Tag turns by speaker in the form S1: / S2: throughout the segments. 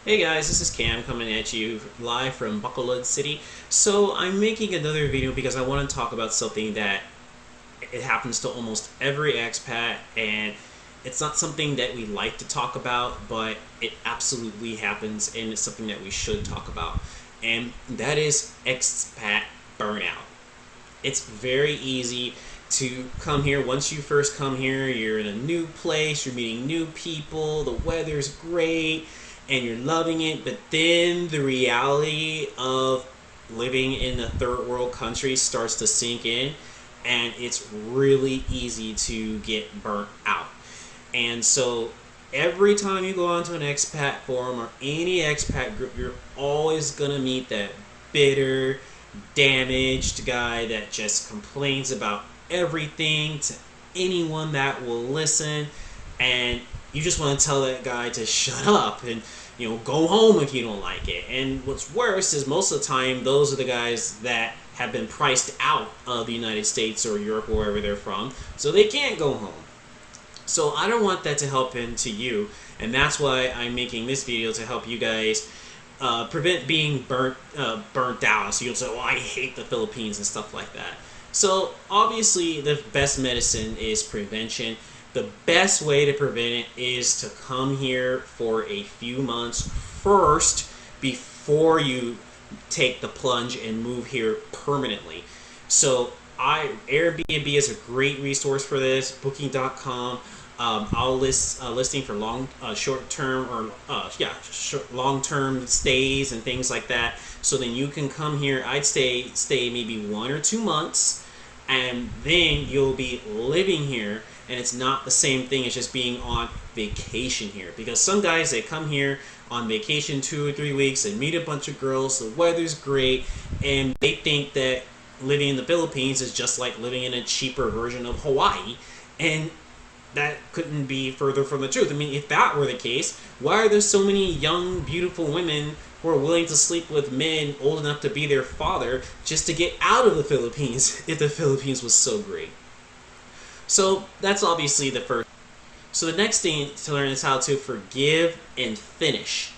S1: Hey guys, this is Cam coming at you live from Bacolod City. So I'm making another video because I want to talk about something that it happens to almost every expat, and it's not something that we like to talk about, but it absolutely happens, and it's something that we should talk about. And that is expat burnout. It's very easy to come here. Once you first come here, you're in a new place, you're meeting new people, the weather's great, and you're loving it, but then the reality of living in a third world country starts to sink in, and it's really easy to get burnt out. And so every time you go onto an expat forum or any expat group, you're always gonna meet that bitter, damaged guy that just complains about everything to anyone that will listen, and you just want to tell that guy to shut up and go home if you don't like it. And what's worse is most of the time those are the guys that have been priced out of the United States or Europe or wherever they're from, so they can't go home. So I don't want that to happen to you, and that's why I'm making this video, to help you guys prevent being burnt out. So you'll say, "Well, I hate the Philippines" and stuff like that. So obviously the best medicine is prevention. The best way to prevent it is to come here for a few months first before you take the plunge and move here permanently. So Airbnb is a great resource for this. Booking.com. I'll list a listing for short-term or long-term stays and things like that. So then you can come here. I'd stay maybe 1 or 2 months, and then you'll be living here. And it's not the same thing as just being on vacation here, because some guys, they come here on vacation 2 or 3 weeks and meet a bunch of girls, the weather's great, and they think that living in the Philippines is just like living in a cheaper version of Hawaii, and that couldn't be further from the truth. I mean, if that were the case, why are there so many young, beautiful women who are willing to sleep with men old enough to be their father just to get out of the Philippines if the Philippines was so great? So that's obviously the first. So the next thing to learn is how to forgive and finish.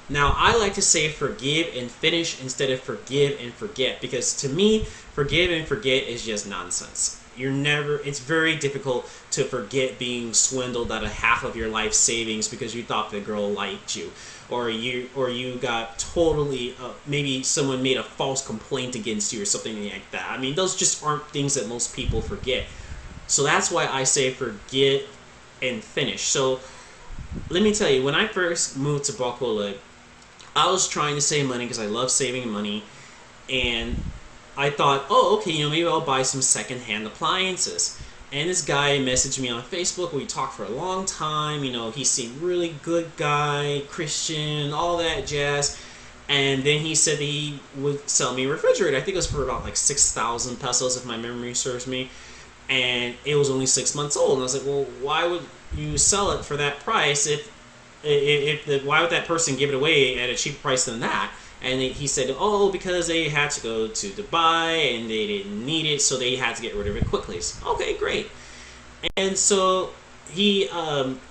S1: Now, I like to say forgive and finish instead of forgive and forget, because to me, forgive and forget is just nonsense. It's very difficult to forget being swindled out of half of your life savings because you thought the girl liked you, or you got totally, maybe someone made a false complaint against you or something like that. I mean, those just aren't things that most people forget. So that's why I say forget and finish. So let me tell you, when I first moved to Bacolod, I was trying to save money because I love saving money, and I thought, oh, okay, maybe I'll buy some secondhand appliances. And this guy messaged me on Facebook. We talked for a long time. He seemed really good guy, Christian, all that jazz. And then he said that he would sell me a refrigerator. I think it was for about like 6,000 pesos, if my memory serves me. And it was only 6 months old. And I was like, well, why would you sell it for that price why would that person give it away at a cheaper price than that? And he said, oh, because they had to go to Dubai and they didn't need it, so they had to get rid of it quickly. So, okay, great. And so he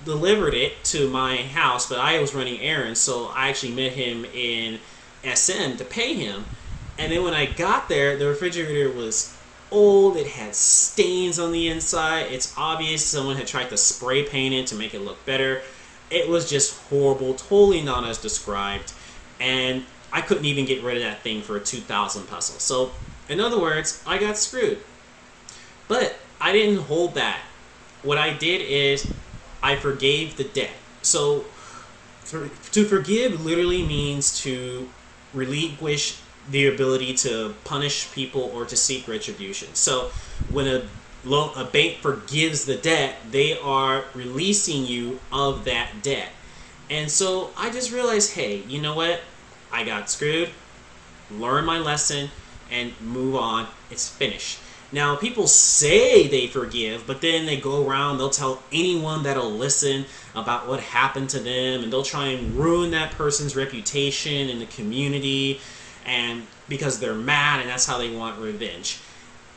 S1: delivered it to my house, but I was running errands, so I actually met him in SM to pay him. And then when I got there, the refrigerator was old. It had stains on the inside. It's obvious someone had tried to spray paint it to make it look better. It was just horrible, totally not as described, and I couldn't even get rid of that thing for 2,000 pesos. So in other words, I got screwed. But I didn't hold that. What I did is I forgave the debt. So to forgive literally means to relinquish the ability to punish people or to seek retribution. So when a bank forgives the debt, they are releasing you of that debt. And so I just realized, hey, you know what? I got screwed, learn my lesson, and move on. It's finished. Now, people say they forgive, but then they go around, they'll tell anyone that'll listen about what happened to them, and they'll try and ruin that person's reputation in the community, and because they're mad, and that's how they want revenge.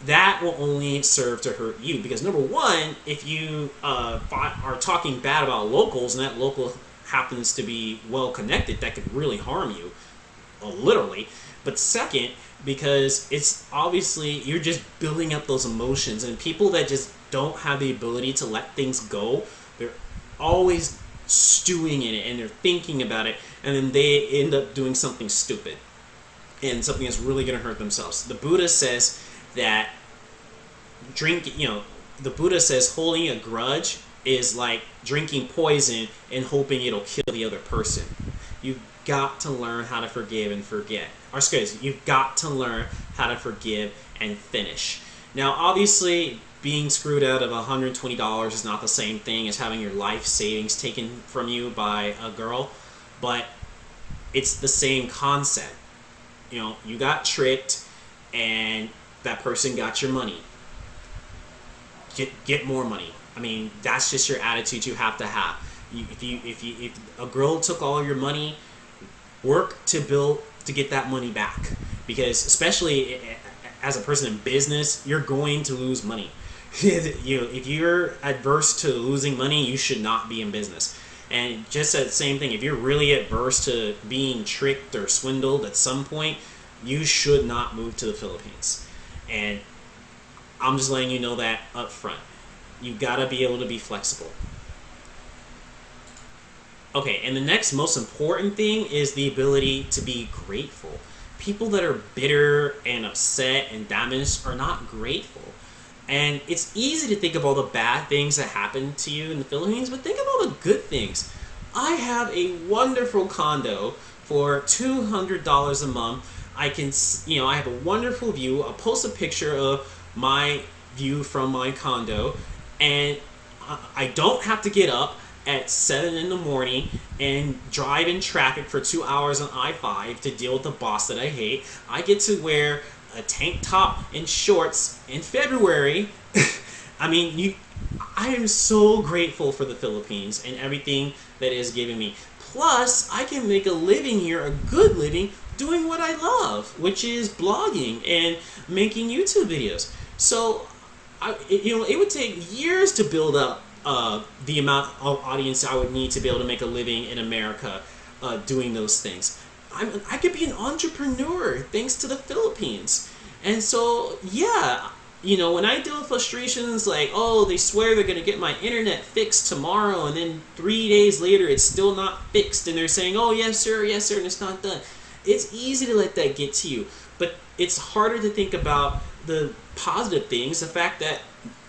S1: That will only serve to hurt you, because number one, if you are talking bad about locals and that local happens to be well connected that could really harm you, literally. But second, because it's obviously you're just building up those emotions, and people that just don't have the ability to let things go, they're always stewing in it and they're thinking about it, and then they end up doing something stupid and something that's really going to hurt themselves. The Buddha says that the Buddha says holding a grudge is like drinking poison and hoping it'll kill the other person. You've got to learn how to forgive and forget. Or excuse me, you've got to learn how to forgive and finish. Now, obviously, being screwed out of $120 is not the same thing as having your life savings taken from you by a girl, but it's the same concept. You got tricked, and that person got your money. Get more money. I mean, that's just your attitude you have to have. If a girl took all your money, work to get that money back, because especially as a person in business, you're going to lose money. If you're adverse to losing money, you should not be in business. And just that same thing, if you're really adverse to being tricked or swindled at some point, you should not move to the Philippines. And I'm just letting you know that up front. You gotta be able to be flexible. Okay, and the next most important thing is the ability to be grateful. People that are bitter and upset and damaged are not grateful. And it's easy to think of all the bad things that happen to you in the Philippines, but think of all the good things. I have a wonderful condo for $200 a month. I have a wonderful view. I'll post a picture of my view from my condo, and I don't have to get up at 7 in the morning and drive in traffic for 2 hours on I-5 to deal with the boss that I hate. I get to wear a tank top and shorts in February. I mean, I am so grateful for the Philippines and everything that it has given me. Plus, I can make a living here, a good living, doing what I love, which is blogging and making YouTube videos. So, it would take years to build up the amount of audience I would need to be able to make a living in America doing those things. I could be an entrepreneur thanks to the Philippines. And so, yeah, when I deal with frustrations like, oh, they swear they're going to get my internet fixed tomorrow, and then 3 days later it's still not fixed, and they're saying, oh, yes, sir, and it's not done. It's easy to let that get to you, but it's harder to think about the positive things, the fact that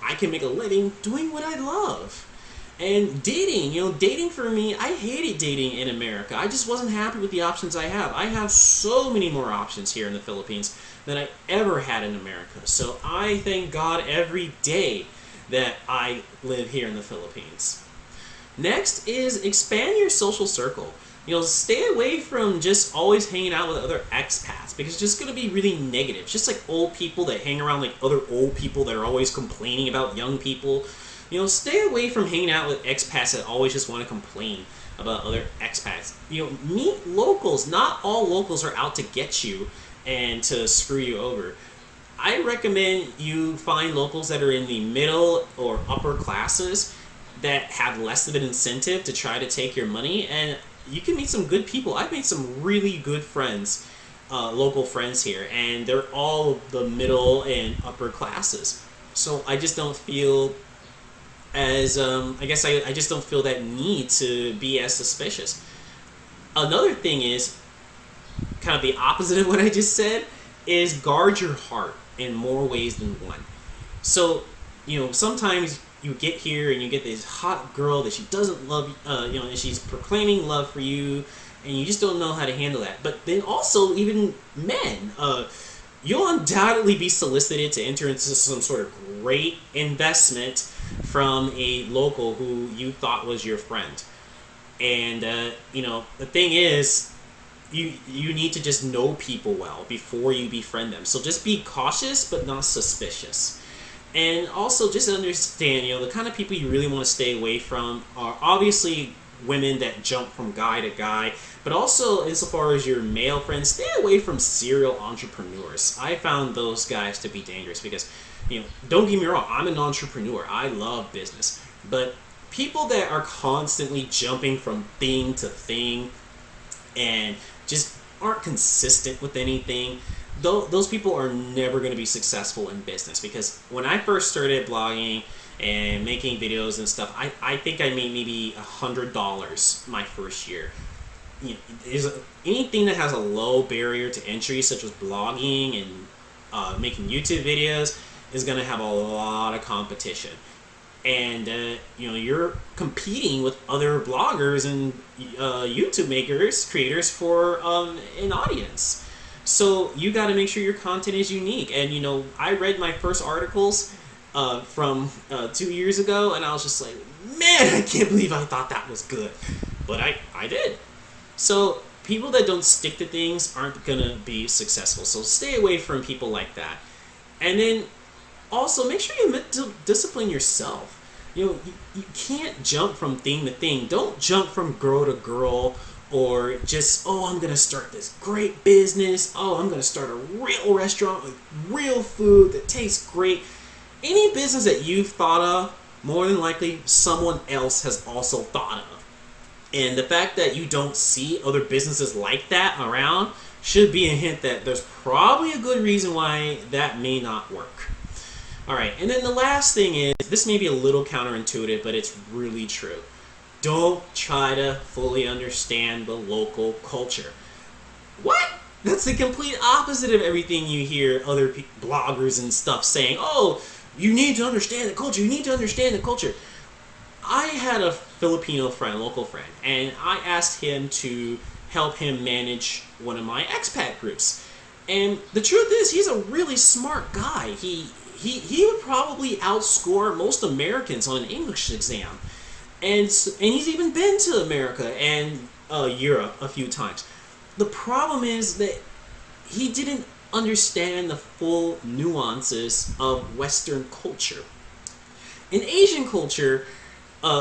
S1: I can make a living doing what I love. And dating, dating for me, I hated dating in America. I just wasn't happy with the options I have. I have so many more options here in the Philippines than I ever had in America. So I thank God every day that I live here in the Philippines. Next is expand your social circle. Stay away from just always hanging out with other expats, because it's just going to be really negative. It's just like old people that hang around like other old people that are always complaining about young people. Stay away from hanging out with expats that always just want to complain about other expats. Meet locals. Not all locals are out to get you and to screw you over. I recommend you find locals that are in the middle or upper classes that have less of an incentive to try to take your money, and you can meet some good people. I've made some really good friends, local friends here, and they're all the middle and upper classes. So I just don't feel as, I just don't feel that need to be as suspicious. Another thing is, kind of the opposite of what I just said, is guard your heart in more ways than one. So, sometimes you get here and you get this hot girl that she doesn't love, and she's proclaiming love for you, and you just don't know how to handle that. But then also, even men, you'll undoubtedly be solicited to enter into some sort of great investment from a local who you thought was your friend. And, the thing is, you need to just know people well before you befriend them. So just be cautious, but not suspicious. And also just understand, the kind of people you really want to stay away from are obviously women that jump from guy to guy, but also insofar as your male friends, stay away from serial entrepreneurs. I found those guys to be dangerous because, don't get me wrong, I'm an entrepreneur. I love business. But people that are constantly jumping from thing to thing and just aren't consistent with anything, those people are never going to be successful in business. Because when I first started blogging and making videos and stuff, I think I made maybe $100 my first year. You know, anything that has a low barrier to entry, such as blogging and making YouTube videos, is going to have a lot of competition. And you're competing with other bloggers and YouTube creators for an audience. So you got to make sure your content is unique. And I read my first articles from 2 years ago, and I was just like, man, I can't believe I thought that was good, but I did. So people that don't stick to things aren't gonna be successful. So stay away from people like that. And then also make sure you discipline yourself. You can't jump from thing to thing. Don't jump from girl to girl, or just, oh, I'm gonna start this great business. Oh, I'm gonna start a real restaurant with real food that tastes great. Any business that you've thought of, more than likely someone else has also thought of. And the fact that you don't see other businesses like that around should be a hint that there's probably a good reason why that may not work. Alright, and then the last thing is, this may be a little counterintuitive, but it's really true. Don't try to fully understand the local culture. What? That's the complete opposite of everything you hear other bloggers and stuff saying. Oh, you need to understand the culture, you need to understand the culture. I had a Filipino friend, a local friend, and I asked him to help him manage one of my expat groups. And the truth is, he's a really smart guy. He would probably outscore most Americans on an English exam. And he's even been to America and Europe a few times. The problem is that he didn't understand the full nuances of Western culture. In Asian culture,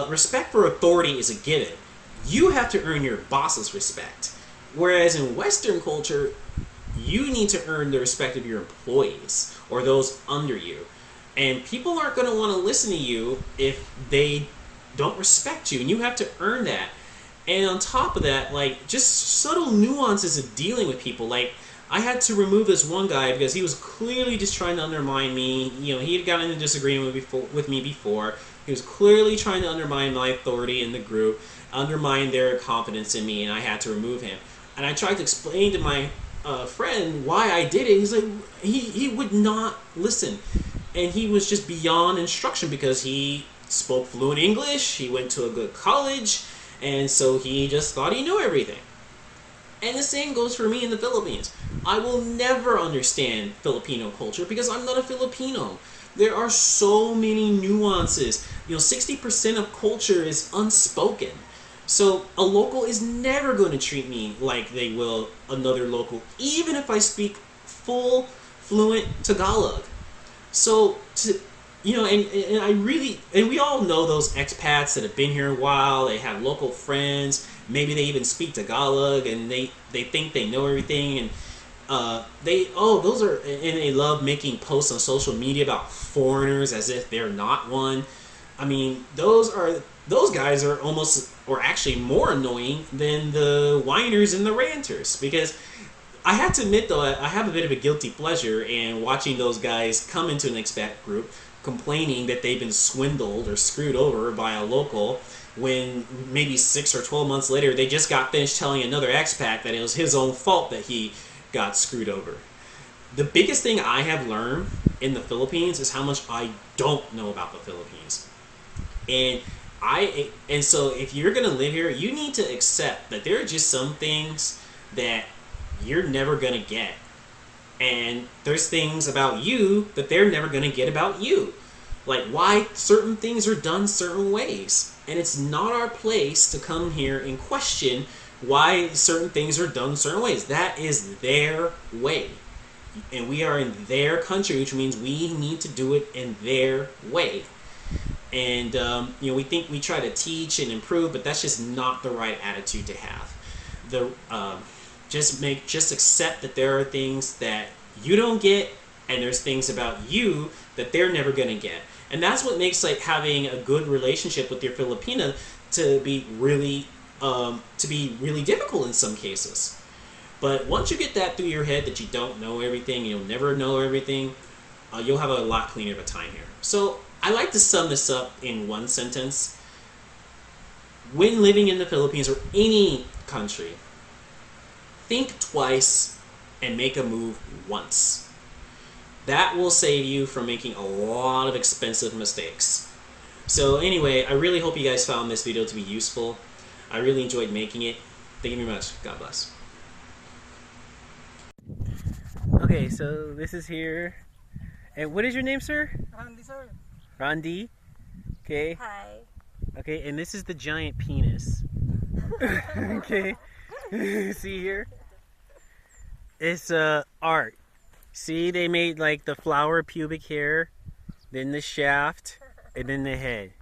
S1: respect for authority is a given. You have to earn your boss's respect. Whereas in Western culture, you need to earn the respect of your employees or those under you. And people aren't going to want to listen to you if they don't respect you, and you have to earn that. And on top of that, like, just subtle nuances of dealing with people. Like, I had to remove this one guy because he was clearly just trying to undermine me. He had gotten into disagreement with me before. He was clearly trying to undermine my authority in the group, undermine their confidence in me, and I had to remove him. And I tried to explain to my friend why I did it. He's like, he would not listen. And he was just beyond instruction because he spoke fluent English, he went to a good college, and so he just thought he knew everything. And the same goes for me in the Philippines. I will never understand Filipino culture because I'm not a Filipino. There are so many nuances. 60% of culture is unspoken. So a local is never going to treat me like they will another local, even if I speak full, fluent Tagalog. So, and we all know those expats that have been here a while, they have local friends, maybe they even speak Tagalog, and they think they know everything, and they love making posts on social media about foreigners as if they're not one. I mean, those guys are almost, or actually more annoying than the whiners and the ranters, because I have to admit, though, I have a bit of a guilty pleasure in watching those guys come into an expat group complaining that they've been swindled or screwed over by a local, when maybe 6 or 12 months later they just got finished telling another expat that it was his own fault that he got screwed over. The biggest thing I have learned in the Philippines is how much I don't know about the Philippines. And so if you're going to live here, you need to accept that there are just some things that you're never going to get. And there's things about you that they're never going to get about you. Like why certain things are done certain ways. And it's not our place to come here and question why certain things are done certain ways. That is their way. And we are in their country, which means we need to do it in their way. And we think we try to teach and improve, but that's just not the right attitude to have. Just accept that there are things that you don't get, and there's things about you that they're never going to get. And that's what makes like having a good relationship with your Filipina to be really difficult in some cases. But once you get that through your head that you don't know everything, you'll never know everything, you'll have a lot cleaner of a time here. So I like to sum this up in one sentence. When living in the Philippines or any country, think twice and make a move once. That will save you from making a lot of expensive mistakes. So anyway, I really hope you guys found this video to be useful. I really enjoyed making it. Thank you very much. God bless. Okay, so this is here. And what is your name, sir?
S2: Randy, sir.
S1: Randy. Okay.
S3: Hi.
S1: Okay, and this is the giant penis. Okay. See here? It's art. See, they made like the flower pubic hair, then the shaft, and then the head.